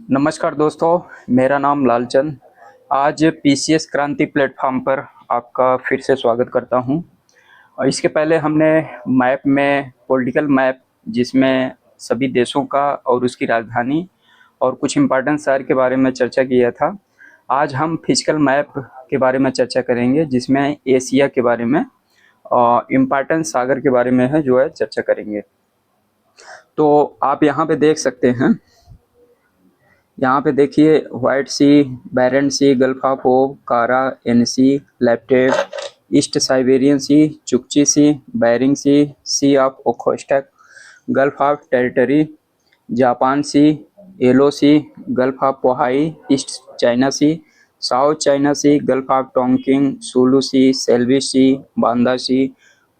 नमस्कार दोस्तों, मेरा नाम लालचंद। आज पीसीएस क्रांति प्लेटफॉर्म पर आपका फिर से स्वागत करता हूं। और इसके पहले हमने मैप में पॉलिटिकल मैप, जिसमें सभी देशों का और उसकी राजधानी और कुछ इम्पोर्टेंट शहर के बारे में चर्चा किया था। आज हम फिजिकल मैप के बारे में चर्चा करेंगे, जिसमें एशिया के बारे में इम्पोर्टेंट सागर के बारे में जो है चर्चा करेंगे। तो आप यहाँ पे देख सकते हैं, यहाँ पे देखिए white sea, Barents sea, gulf of Ob, Kara, एनसी, Laptev, east Siberian sea, Chukchi sea, Bering sea of Okhotsk, gulf of Tartary, Japan sea, yellow sea, gulf of Pohai, east China sea, south China sea, gulf of Tonkin, Sulu sea, Celebes sea, Banda sea,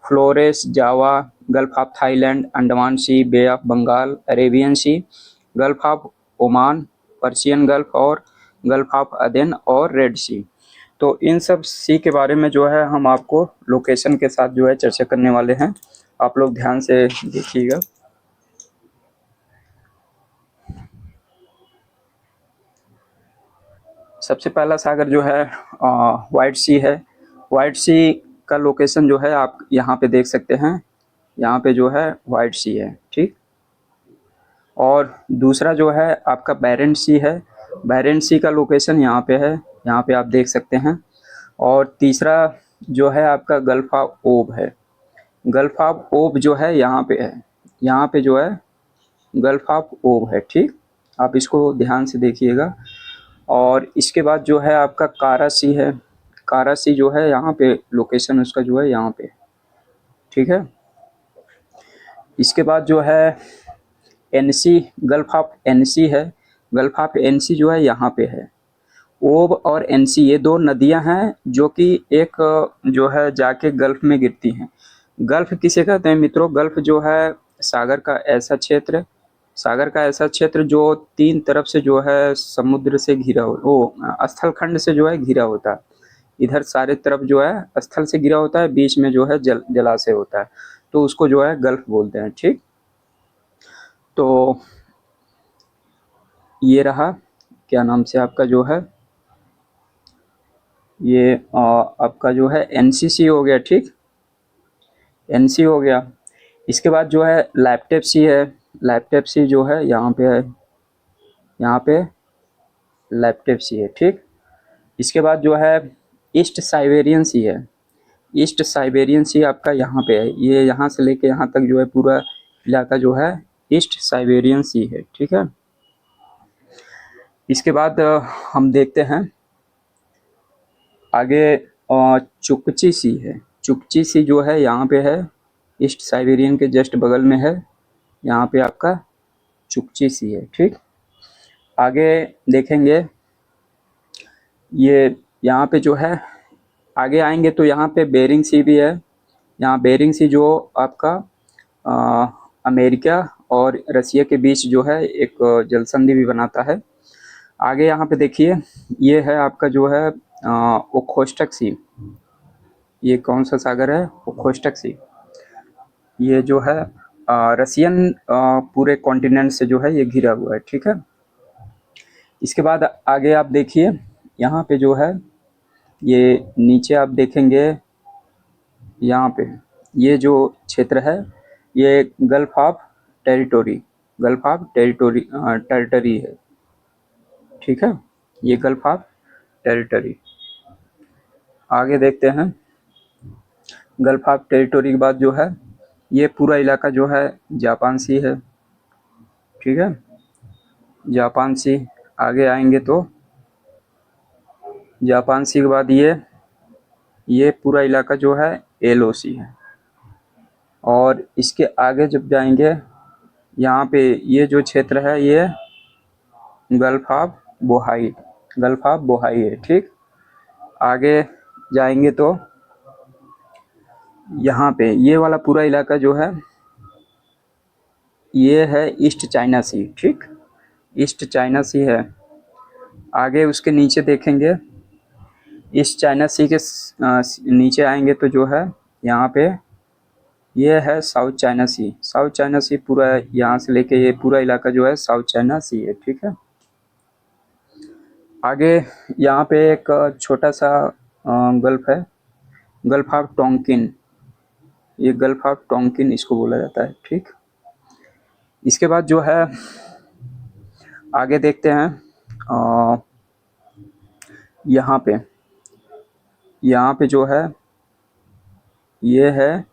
Flores, Java, gulf of Thailand, Andaman sea, bay of Bengal, Arabian sea, gulf of Oman, Persian gulf और gulf of Aden और red सी। तो इन सब सी के बारे में जो है हम आपको लोकेशन के साथ जो है चर्चा करने वाले हैं। आप लोग ध्यान से देखिएगा। सबसे पहला सागर जो है व्हाइट सी है। व्हाइट सी का लोकेशन जो है आप यहाँ पे देख सकते हैं। यहाँ पे जो है व्हाइट सी है, ठीक। और दूसरा जो है आपका बैरेंट सी है। बैरेंट सी का लोकेशन यहाँ पे है, यहाँ पे आप देख सकते हैं। और तीसरा जो है आपका गल्फ ऑफ ओब है। गल्फ ऑफ ओब जो है यहाँ पे है, यहाँ पे जो है गल्फ ऑफ ओब है, ठीक। आप इसको ध्यान से देखिएगा। और इसके बाद जो है आपका कारा सी है। कारा सी जो है यहाँ पे लोकेशन उसका जो है यहाँ पे, ठीक है। इसके बाद जो है एनसी, गल्फ ऑफ एनसी है। गल्फ ऑफ एनसी जो है यहाँ पे है। ओब और एनसी ये दो नदियां हैं जो कि एक जो है जाके गल्फ में गिरती हैं। गल्फ किसे कहते हैं मित्रों? गल्फ जो है सागर का ऐसा क्षेत्र, सागर का ऐसा क्षेत्र जो तीन तरफ से जो है समुद्र से घिरा हो, वो स्थल खंड से जो है घिरा होता है। इधर सारे तरफ जो है स्थल से घिरा होता है, बीच में जो है जलाशय होता है, तो उसको जो है गल्फ बोलते हैं, ठीक। तो ये रहा, क्या नाम से आपका जो है ये आपका जो है एनसीसी हो गया, ठीक। एनसी हो गया। इसके बाद जो है लैपटेप सी है। लैपटेप सी जो है यहाँ पे है, यहाँ पे लैपटेप सी है, ठीक। इसके बाद जो है ईस्ट साइबेरियन सी है। ईस्ट साइबेरियन सी आपका यहाँ पे है। ये यहाँ से लेके यहाँ तक जो है पूरा इलाका जो है ईस्ट साइबेरियन सी है, ठीक है। इसके बाद हम देखते हैं आगे, चुकची सी है। चुकची सी जो है यहाँ पे है, ईस्ट साइबेरियन के जस्ट बगल में है। यहाँ पे आपका चुकची सी है, ठीक। आगे देखेंगे, ये यहाँ पे जो है आगे आएंगे तो यहाँ पे बेरिंग सी भी है। यहाँ बेरिंग सी जो आपका अमेरिका और रसिया के बीच जो है एक जल संधि भी बनाता है। आगे यहाँ पे देखिए, ये है आपका जो है ओखोस्टक सी। ये कौन सा सागर है? ओखोस्टक सी। ये जो है रसियन पूरे कॉन्टिनेंट से जो है ये घिरा हुआ है, ठीक है। इसके बाद आगे आप देखिए, यहाँ पे जो है ये नीचे आप देखेंगे, यहाँ पे ये जो क्षेत्र है ये gulf of territory, gulf of territory है, ठीक है। ये गल्फ ऑफ टेरिटरी। आगे देखते हैं, गल्फ ऑफ टेरिटरी के बाद जो है ये पूरा इलाका जो है जापान सी है, ठीक है। जापान सी। आगे आएंगे तो जापान सी के बाद ये पूरा इलाका जो है एलओसी है। और इसके आगे जब जाएंगे, यहाँ पे ये जो क्षेत्र है ये gulf of Bohai, gulf of Bohai है, ठीक। आगे जाएंगे तो यहाँ पे ये वाला पूरा इलाका जो है ये है ईस्ट चाइना सी, ठीक। ईस्ट चाइना सी है। आगे उसके नीचे देखेंगे, ईस्ट चाइना सी के नीचे आएंगे तो जो है यहाँ पे ये है south China sea. South China सी पूरा यहाँ से लेके ये पूरा इलाका जो है साउथ चाइना सी है, ठीक है। आगे यहाँ पे एक छोटा सा गल्फ है, गल्फ ऑफ टोंकिन। ये गल्फ ऑफ टोंकिन इसको बोला जाता है, ठीक। इसके बाद जो है आगे देखते हैं, यहाँ पे जो है ये है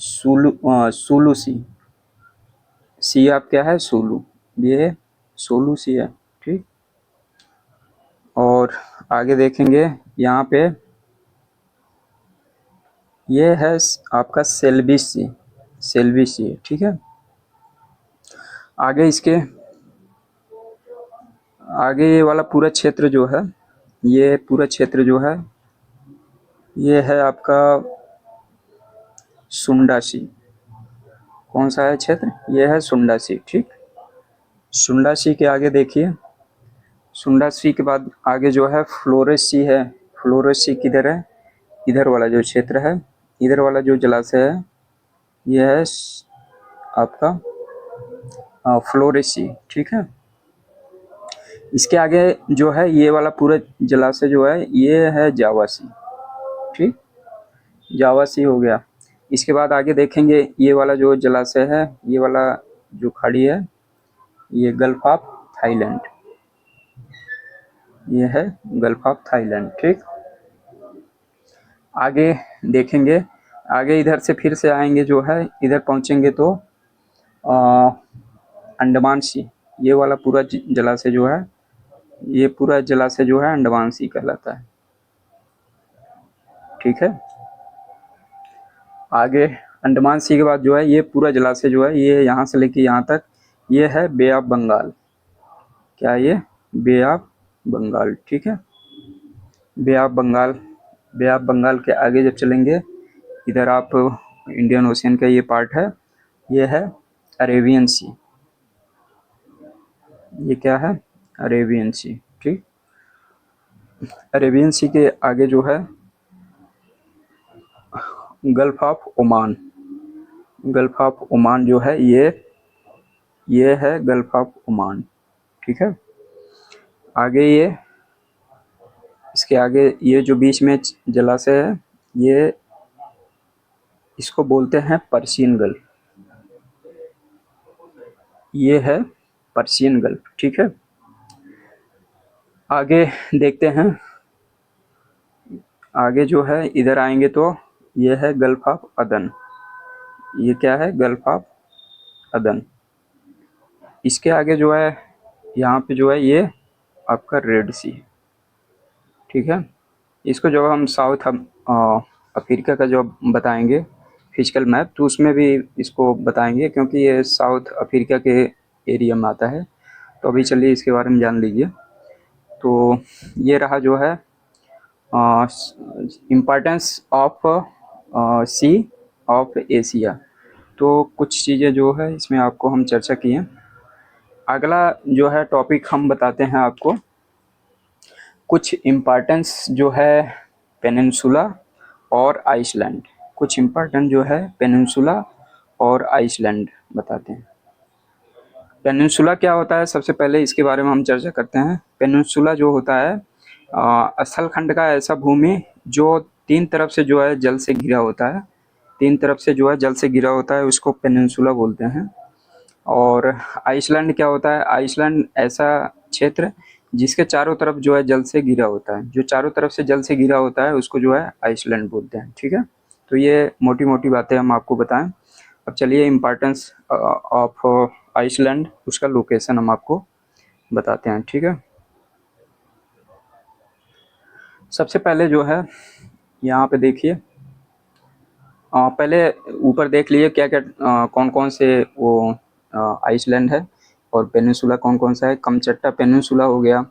सुलू सी। सी आप क्या है, सुलू, ये सुलू सी है, ठीक। और आगे देखेंगे यहाँ पे ये है आपका सेल्वी सी, सेल्वी सी, ठीक है। आगे इसके आगे ये वाला पूरा क्षेत्र जो है, ये पूरा क्षेत्र जो है ये है आपका सुंडासी। कौन सा है क्षेत्र, ये है सुंडासी, ठीक। सुंडासी के आगे देखिए, सुंडासी के बाद आगे जो है फ्लोरेस सी है। फ्लोरेस सी किधर है, इधर वाला जो क्षेत्र है, इधर वाला जो जलाशय है ये है आपका फ्लोरेस सी, ठीक है। इसके आगे जो है ये वाला पूरा जलाशय जो है ये है जावासी, ठीक। जावासी हो गया। इसके बाद आगे देखेंगे ये वाला जो जलाशय है, ये वाला जो खाड़ी है, ये गल्फ ऑफ थाईलैंड, ये है गल्फ ऑफ थाईलैंड, ठीक। आगे देखेंगे, आगे इधर से फिर से आएंगे जो है, इधर पहुंचेंगे तो अंडमान सी, ये वाला पूरा जलाशय जो है, ये पूरा जलाशय जो है अंडमान सी कहलाता है, ठीक है। आगे अंडमान सी के बाद जो है ये पूरा जलाशय जो है ये यहाँ से लेके यहाँ तक ये है बे ऑफ बंगाल। क्या ये, बे ऑफ बंगाल, ठीक है। Bay of Bengal, bay of Bengal के आगे जब चलेंगे इधर आप इंडियन ओशियन का ये पार्ट है, ये है अरेबियन सी। ये क्या है, अरेबियन सी, ठीक। अरेबियन सी के आगे जो है gulf of Oman. Gulf of Oman जो है ये है गल्फ ऑफ ओमान, ठीक है। आगे ये इसके आगे ये जो बीच में जलाशय है ये इसको बोलते हैं पर्शियन गल्फ, ये है पर्शियन गल्फ, ठीक है। आगे देखते हैं, आगे जो है इधर आएंगे तो ये है गल्फ ऑफ अदन। ये क्या है, गल्फ ऑफ अदन। इसके आगे जो है यहाँ पे जो है ये आपका रेड सी, ठीक है। इसको जब हम साउथ अफ्रीका का जो बताएंगे फिजिकल मैप तो उसमें भी इसको बताएंगे, क्योंकि ये साउथ अफ्रीका के एरिया में आता है। तो अभी चलिए इसके बारे में जान लीजिए। तो ये रहा जो है importance of sea of Asia. तो कुछ चीज़ें जो है इसमें आपको हम चर्चा किए। अगला जो है टॉपिक हम बताते हैं आपको कुछ इम्पोर्टेंस जो है पेनिनसुला और आइसलैंड। कुछ इम्पोर्टेंट जो है पेनिनसुला और आइसलैंड बताते हैं। पेनिनसुला क्या होता है, सबसे पहले इसके बारे में हम चर्चा करते हैं। पेनिनसुला जो होता है स्थल खंड का ऐसा भूमि जो तीन तरफ से जो है जल से घिरा होता है, तीन तरफ से जो है जल से घिरा होता है, उसको पेनिनसुला बोलते हैं। और आइसलैंड क्या होता है, आइसलैंड ऐसा क्षेत्र जिसके चारों तरफ जो है जल से घिरा होता है, जो चारों तरफ से जल से घिरा होता है उसको जो है आइसलैंड बोलते हैं, ठीक है। तो ये मोटी मोटी बातें हम आपको बताएं। अब चलिए इम्पोर्टेंस ऑफ आइसलैंड, उसका लोकेशन हम आपको बताते हैं, ठीक है। सबसे पहले जो है यहाँ पे देखिए, पहले ऊपर देख लिए क्या क्या कौन कौन से वो आइसलैंड है और पेनिनसुला कौन कौन सा है। कमचट्टा पेनिनसुला हो गया,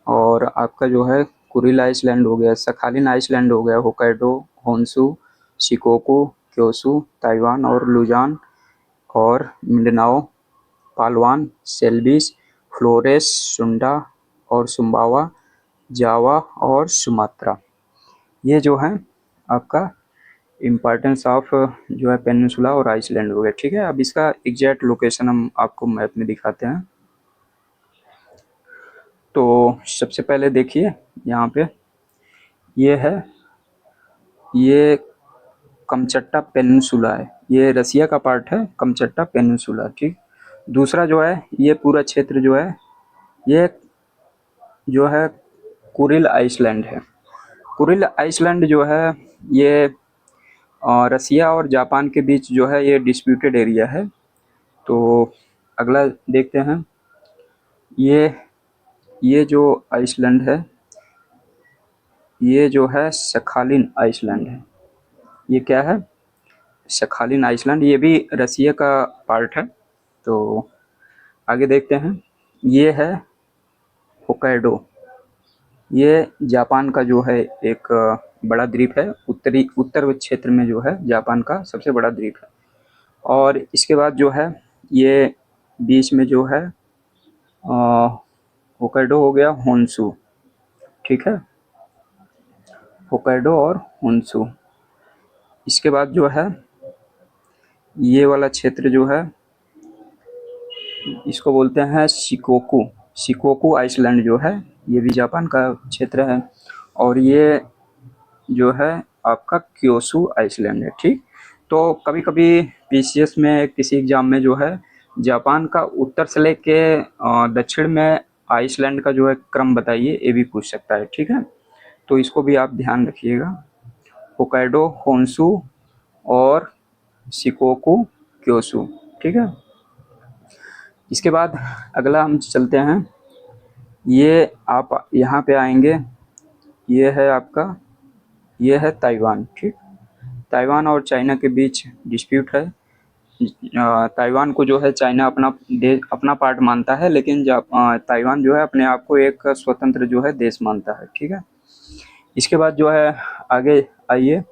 और आपका जो है कुरिल आइसलैंड हो गया, सखालिन आइसलैंड हो गया, होकाइडो, होन्शु, शिकोकू, क्योशू, ताइवान और लुजान, और मिंडनाओ, पालवान, सेल्विस, फ्लोरेस, सुंडा और सुम्बावा, जावा और सुमात्रा। ये जो है आपका इम्पोर्टेंस ऑफ जो है पेनिनसुला और आइसलैंड हो गया, ठीक है। अब इसका एग्जैक्ट लोकेशन हम आपको मैप में दिखाते हैं। तो सबसे पहले देखिए यहाँ पे ये है, ये कमचट्टा पेनिनसुला है, ये रसिया का पार्ट है कमचट्टा पेनिनसुला, ठीक। दूसरा जो है ये पूरा क्षेत्र जो है ये जो है कुरिल आइसलैंड है। कुरिल आइसलैंड जो है ये रसिया और जापान के बीच जो है ये डिस्प्यूटेड एरिया है। तो अगला देखते हैं, ये जो आइसलैंड है ये जो है सखालिन आइसलैंड है। ये क्या है? सखालिन आइसलैंड, ये भी रसिया का पार्ट है। तो आगे देखते हैं, ये है होक्काइडो, ये जापान का जो है एक बड़ा द्वीप है, उत्तर क्षेत्र में जो है जापान का सबसे बड़ा द्वीप है। और इसके बाद जो है ये बीच में जो है होक्काइडो हो गया, होन्शु, ठीक है, होक्काइडो और होन्शु। इसके बाद जो है ये वाला क्षेत्र जो है इसको बोलते हैं शिकोकू, शिकोकू आइसलैंड जो है ये भी जापान का क्षेत्र है। और ये जो है आपका क्योशू आइसलैंड है, ठीक। तो कभी कभी पीसीएस में किसी एग्जाम में जो है जापान का उत्तर से लेके दक्षिण में आइसलैंड का जो है क्रम बताइए, ये भी पूछ सकता है, ठीक है। तो इसको भी आप ध्यान रखिएगा, होक्काइडो, होन्शु और शिकोकू, क्योशू, ठीक है। इसके बाद अगला हम चलते हैं, ये आप यहाँ पे आएंगे, ये है आपका, ये है ताइवान, ठीक। ताइवान और चाइना के बीच डिस्प्यूट है। ताइवान को जो है चाइना अपना पार्ट मानता है, लेकिन ताइवान जो है अपने आप को एक स्वतंत्र जो है देश मानता है, ठीक है। इसके बाद जो है आगे आइए,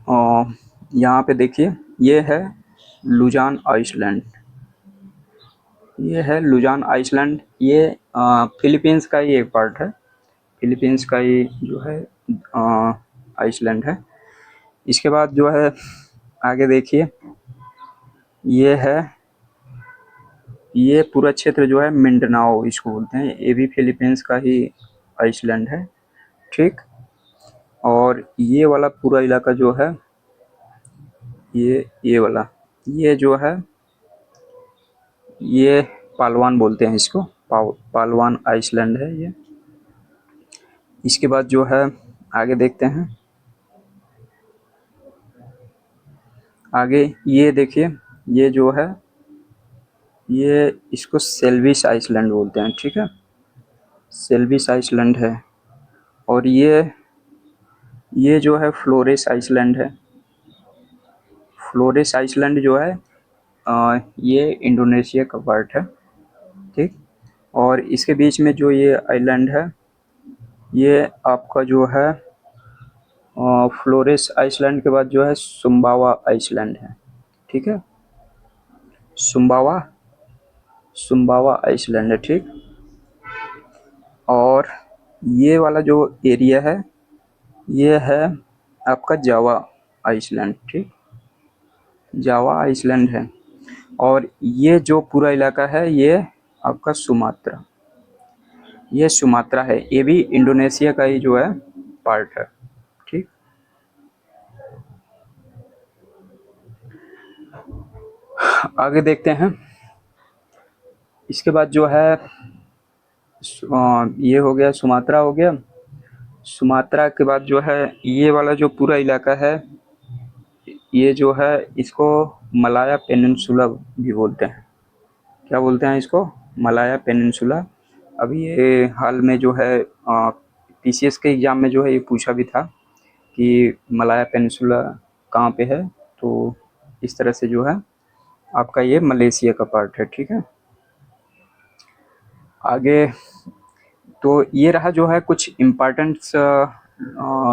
यहाँ पे देखिए ये है लुजान आइसलैंड, ये है लुजान आइसलैंड, ये फिलीपींस का ही एक पार्ट है, फिलीपींस का ही जो है आइसलैंड है। इसके बाद जो है आगे देखिए, ये है, ये पूरा क्षेत्र जो है मिंडनाओ इसको बोलते हैं, ये भी फिलीपींस का ही आइसलैंड है, ठीक। और ये वाला पूरा इलाका जो है ये वाला, ये जो है ये पालवान बोलते हैं इसको, पालवान आइसलैंड है ये। इसके बाद जो है आगे देखते हैं, आगे ये देखिए, ये जो है ये इसको सेल्विस आइसलैंड बोलते हैं, ठीक है, सेल्विस आइसलैंड है। और ये जो है फ्लोरेस आइसलैंड है, फ्लोरेस आइसलैंड जो है ये इंडोनेशिया का पार्ट है, ठीक। और इसके बीच में जो ये आइलैंड है ये आपका जो है फ्लोरेस आइसलैंड के बाद जो है सुम्बावा आइसलैंड है, ठीक है, सुम्बावा आइसलैंड है, ठीक। और ये वाला जो एरिया है ये है आपका जावा आइसलैंड, ठीक, जावा आइसलैंड है। और ये जो पूरा इलाका है ये आपका सुमात्रा, ये सुमात्रा है, ये भी इंडोनेशिया का ही जो है पार्ट है, ठीक। आगे देखते हैं, इसके बाद जो है ये हो गया, सुमात्रा हो गया। सुमात्रा के बाद जो है ये वाला जो पूरा इलाका है ये जो है इसको मलाया पेनिनसुला भी बोलते हैं। क्या बोलते हैं इसको? मलाया पेनिनसुला। अभी ये हाल में जो है पीसीएस के एग्ज़ाम में जो है ये पूछा भी था कि मलाया पेनिनसुला कहाँ पे है, तो इस तरह से जो है आपका ये मलेशिया का पार्ट है, ठीक है। आगे तो ये रहा जो है कुछ इम्पॉर्टेंट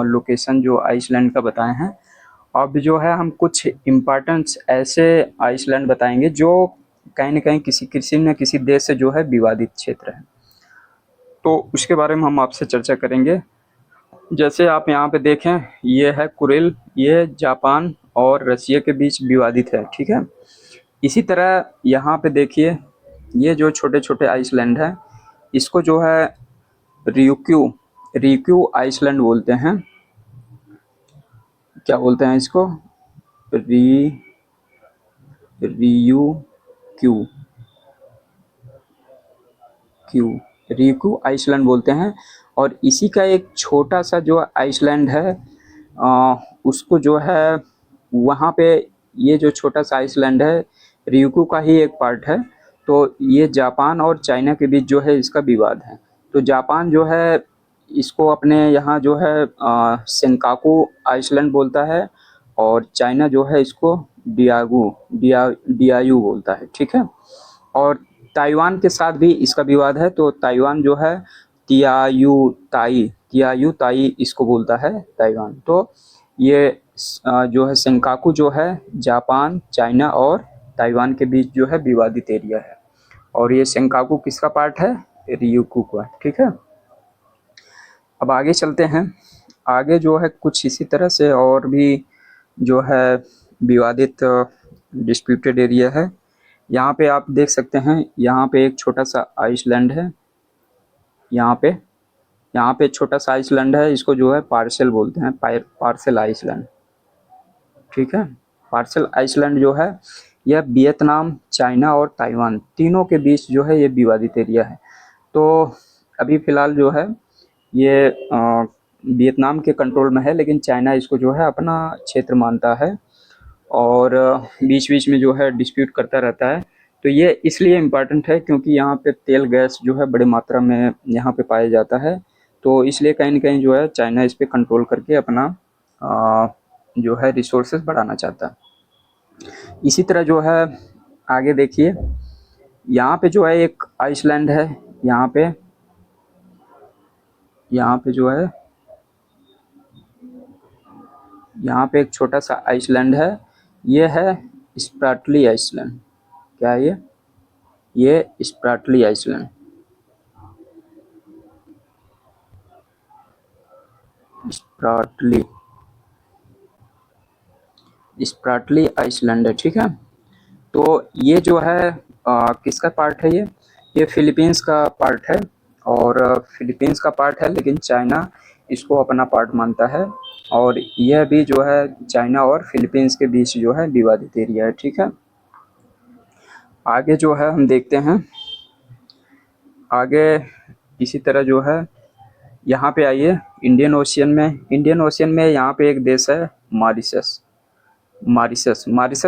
लोकेशन जो आइसलैंड का बताए हैं। अब जो है हम कुछ इम्पॉर्टेंट ऐसे आइसलैंड बताएंगे जो कहीं न कहीं किसी न किसी देश से जो है विवादित क्षेत्र है, तो उसके बारे में हम आपसे चर्चा करेंगे। जैसे आप यहाँ पे देखें, ये है कुरिल, ये जापान और रसिया के बीच विवादित है, ठीक है। इसी तरह यहाँ पे देखिए, ये जो छोटे छोटे आइसलैंड है इसको जो है रिक्यू रिक्यू आइसलैंड बोलते हैं। क्या बोलते हैं इसको? री रियू क्यू क्यू रिक्यू आइसलैंड बोलते हैं। और इसी का एक छोटा सा जो आइसलैंड है उसको जो है वहाँ पे, ये जो छोटा सा आइसलैंड है रिक्यू का ही एक पार्ट है। तो ये जापान और चाइना के बीच जो है इसका विवाद है। तो जापान जो है इसको अपने यहाँ जो है सेंकाकू आइसलैंड बोलता है, और चाइना जो है इसको डियायू बोलता है, ठीक है। और ताइवान के साथ भी इसका विवाद है। तो ताइवान जो है तियायू ताई इसको बोलता है ताइवान। तो ये जो है सेंकाकू जो है जापान, चाइना और ताइवान के बीच जो है विवादित एरिया है। और ये सेंकाकू किसका पार्ट है? रियुकू का, ठीक है। अब आगे चलते हैं। आगे जो है कुछ इसी तरह से और भी जो है विवादित डिस्प्यूटेड एरिया है। यहाँ पे आप देख सकते हैं, यहाँ पे एक छोटा सा आइसलैंड है। यहाँ पे छोटा सा आइसलैंड है, इसको जो है पार्सेल बोलते हैं, पार्सेल आइसलैंड, ठीक है। पार्सेल आइसलैंड जो है यह वियतनाम, चाइना और ताइवान तीनों के बीच जो है ये विवादित एरिया है। तो अभी फ़िलहाल जो है ये वियतनाम के कंट्रोल में है, लेकिन चाइना इसको जो है अपना क्षेत्र मानता है और बीच बीच में जो है डिस्प्यूट करता रहता है। तो ये इसलिए इम्पॉर्टेंट है क्योंकि यहाँ पे तेल गैस जो है बड़ी मात्रा में यहाँ पे पाया जाता है। तो इसलिए कहीं न कहीं जो है चाइना इस पे कंट्रोल करके अपना जो है रिसोर्सेज बढ़ाना चाहता है। इसी तरह जो है आगे देखिए, यहाँ पे जो है एक आइसलैंड है। यहाँ पे जो है यहाँ पे एक छोटा सा आइसलैंड है, ये है स्प्रैटली आइसलैंड। क्या है ये स्प्रैटली आइसलैंड। स्प्रैटली आइसलैंड है, ठीक है। तो ये जो है किसका पार्ट है? ये फिलीपींस का पार्ट है। और फिलीपींस का पार्ट है, लेकिन चाइना इसको अपना पार्ट मानता है। और यह भी जो है चाइना और फिलीपींस के बीच जो है विवादित एरिया है, ठीक है। आगे जो है हम देखते हैं, आगे इसी तरह जो है यहाँ पे आइए इंडियन ओशियन में यहाँ पे एक देश है मॉरिशस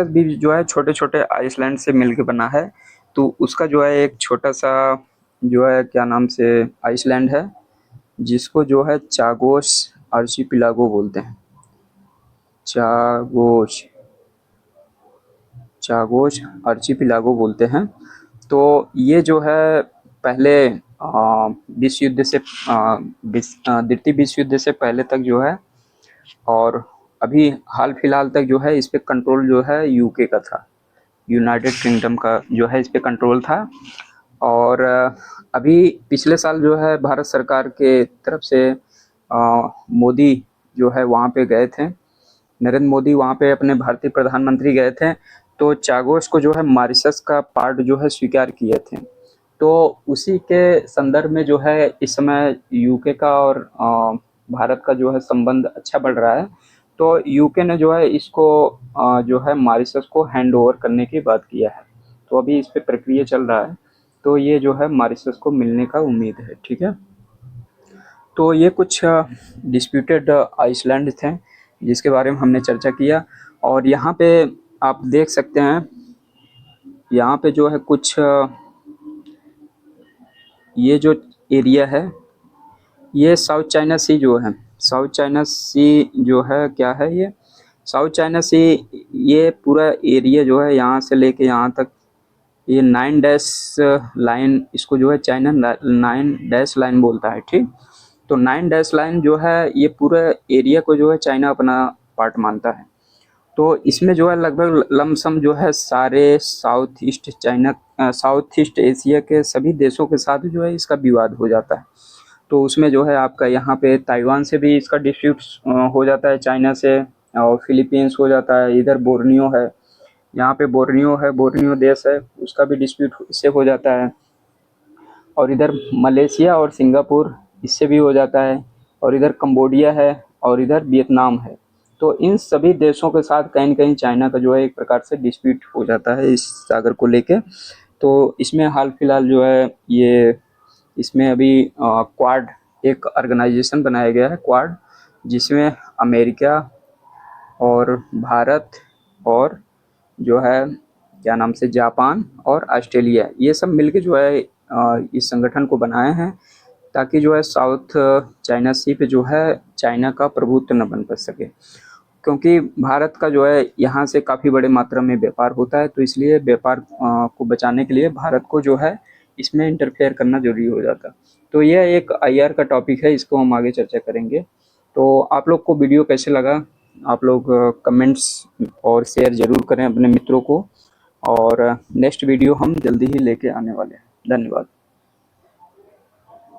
भी जो है छोटे छोटे आइसलैंड से मिलकर बना है। तो उसका जो है एक छोटा सा जो है क्या नाम से आइसलैंड है, जिसको जो है चागोस आर्चिपिलागो बोलते हैं। चागोस आर्चिपिलागो बोलते हैं। तो ये जो है पहले विश्व युद्ध से द्वितीय विश्व युद्ध से पहले तक जो है, और अभी हाल फिलहाल तक जो है इस पे कंट्रोल जो है यूके का था, यूनाइटेड किंगडम का जो है इस पे कंट्रोल था। और अभी पिछले साल जो है भारत सरकार के तरफ से मोदी जो है वहाँ पे गए थे, नरेंद्र मोदी वहाँ पे अपने भारतीय प्रधानमंत्री गए थे। तो चागोस को जो है मॉरिशस का पार्ट जो है स्वीकार किए थे। तो उसी के संदर्भ में जो है इस समय यूके का और भारत का जो है संबंध अच्छा बढ़ रहा है। तो यूके ने जो है इसको जो है मॉरिशस को हैंड ओवर करने की बात किया है। तो अभी इस पे प्रक्रिया चल रहा है। तो ये जो है मॉरिशस को मिलने का उम्मीद है, ठीक है। तो ये कुछ डिस्प्यूटेड आइसलैंड थे जिसके बारे में हमने चर्चा किया। और यहाँ पे आप देख सकते हैं, यहाँ पे जो है कुछ ये जो एरिया है, ये साउथ चाइना सी जो है, साउथ चाइना सी जो है क्या है ये साउथ चाइना सी, ये पूरा एरिया जो है यहाँ से लेके यहाँ तक, ये 9 डैश लाइन, इसको जो है चाइना 9 डैश लाइन बोलता है, ठीक। तो 9 डैश लाइन जो है ये पूरा एरिया को जो है चाइना अपना पार्ट मानता है। तो इसमें जो है लगभग लमसम जो है सारे साउथ ईस्ट एशिया के सभी देशों के साथ जो है इसका विवाद हो जाता है। तो उसमें जो है आपका यहाँ पे ताइवान से भी इसका डिस्प्यूट हो जाता है चाइना से, और फिलीपींस हो जाता है, इधर बोर्नियो है, यहाँ पे बोर्नियो है, बोर्नियो देश है, उसका भी डिस्प्यूट इससे हो जाता है। और इधर मलेशिया और सिंगापुर, इससे भी हो जाता है। और इधर कंबोडिया है और इधर वियतनाम है। तो इन सभी देशों के साथ कहीं न कहीं चाइना का जो है एक प्रकार से डिस्प्यूट हो जाता है इस सागर को लेके। तो इसमें हाल-फिलहाल जो है ये इसमें अभी क्वाड एक ऑर्गेनाइजेशन बनाया गया है, क्वाड, जिसमें अमेरिका और भारत और जो है क्या नाम से जापान और ऑस्ट्रेलिया, ये सब मिलके जो है इस संगठन को बनाए हैं, ताकि जो है साउथ चाइना सी पे जो है चाइना का प्रभुत्व न बन सके। क्योंकि भारत का जो है यहाँ से काफ़ी बड़े मात्रा में व्यापार होता है, तो इसलिए व्यापार को बचाने के लिए भारत को जो है इसमें इंटरफेयर करना ज़रूरी हो जाता है। तो यह एक आईआर का टॉपिक है, इसको हम आगे चर्चा करेंगे। तो आप लोग को वीडियो कैसे लगा, आप लोग कमेंट्स और शेयर ज़रूर करें अपने मित्रों को। और नेक्स्ट वीडियो हम जल्दी ही लेके आने वाले हैं। धन्यवाद।